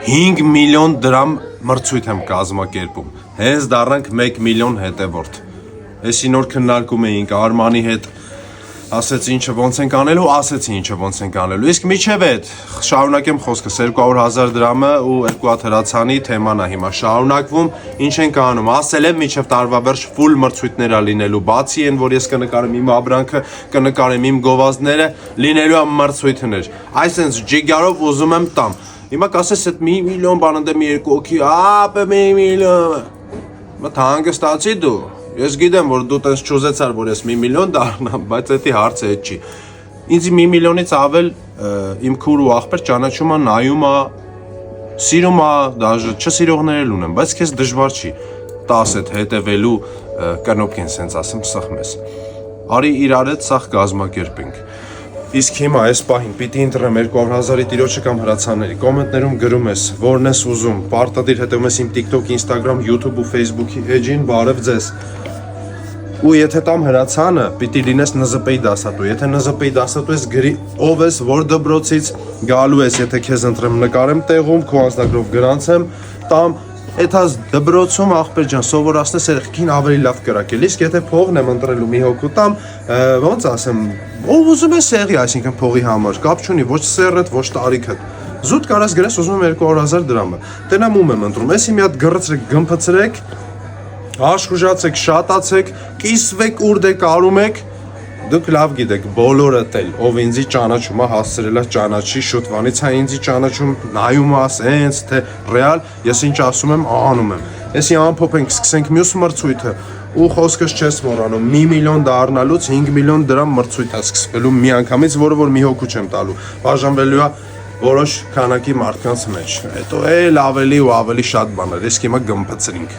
5 միլիոն դրամ մրցույթ եմ կազմակերպում։ Հենց դառնանք 1 միլիոն հետևորդ։ Էսի նոր քննարկում էինք Արմանի հետ, ասեց ինչը ոնց ենք անելու, ասեցի ինչը ոնց ենք անելու։ Իսկ միջև այդ շարունակեմ խոսքս 200,000 դրամը ու 2 հատ հրացանի թեման է հիմա շարունակվում, ինչ ենք անում։ Ասել եմ միջև տարվա վերջ ֆուլ մրցույթներ է լինելու, բացի այն, որ ես կնկարեմ իմ ապրանքը, կնկարեմ իմ գովազդները, լինելու է մրցույթներ։ Այսինքն ջիգարով ուզում եմ տամ։ Հիմա կասես այդ 1 միլիոն բան ընդեմ 2 հոգի, ապա 1 միլիոն։ Մտ հանգստացի դու։ Ես գիտեմ, որ դու տես չուզեցար, որ ես 1 միլիոն դառնամ, բայց դա հարցը այդ չի։ Ինձ 1 միլիոնից ավել իմ քուր ու աղբեր ճանաչում է, նայում է, սիրում է, դաժե չսիրողներ էլ ունեմ, բայց քեզ դժվար չի 10 հետ հետևելու կնոպկին սենց ասեմ սխմես։ Արի իրար հետ սաղ կազմակերպենք։ Իսկ հիմա այս պահին պիտի ընտրեմ 200,000-ի տիրոջը կամ հրացանների։ Կոմենտներում գրում ես, որն ես ուզում, պարտադիր հետևում ես իմ TikTok, Instagram, YouTube ու Facebook-ի էջին, բարև ձեզ։ Ու եթե տամ հրացանը, պիտի լինես ՆԶՊ-ի դասատու։ Եթե ՆԶՊ-ի դասատու ես, գրի ով ես, որ դպրոցից գալու ես, եթե քեզ ընտրեմ, նկարեմ տեղում, քո անձնագրով գրանցեմ, տամ Էթազ դպրոցում աղբեր ջան սովորացնես երեխեքին ավելի լավ կրակել, իսկ եթե փողն եմ ընտրելու մի հոգու տամ, ոնց ասեմ, ով ուզում է սեղի, այսինքն փողի համար, կապ չունի, ոչ սեռդ, ոչ տարիքդ։ Զուտ կարաս գրես ուզում եմ 200,000 դրամը։ Տենամ ում եմ ընտրում, էսի մի հատ գռցրեք, գմփցրեք, աշխուժացեք, շատացեք, կիսվեք, ուր դե կարում եք։ Դուք լավ գիտեք, բոլորդ էլ, ով ինձի ճանաչում է, հասցրել է ճանաչի, շուտվանից է ինձի ճանաչում, նայում է, սենց, թե ռեալ, ես ինչ ասում եմ, անում եմ։ Էսի ամփոփենք, սկսենք մյուս մրցույթը, ու խոսքս չես մոռանում, 1 միլիոն դառնալուց 5 միլիոն դրամ մրցույթ է սկսվելու մի անգամից, որը որ մի հոգու չեմ տալու, բաժանվելու է որոշ քանակի մարդկանց մեջ։ Հետո էլ ավելի ու ավելի շատ բաներ, իսկ հիմա գմփցրինք։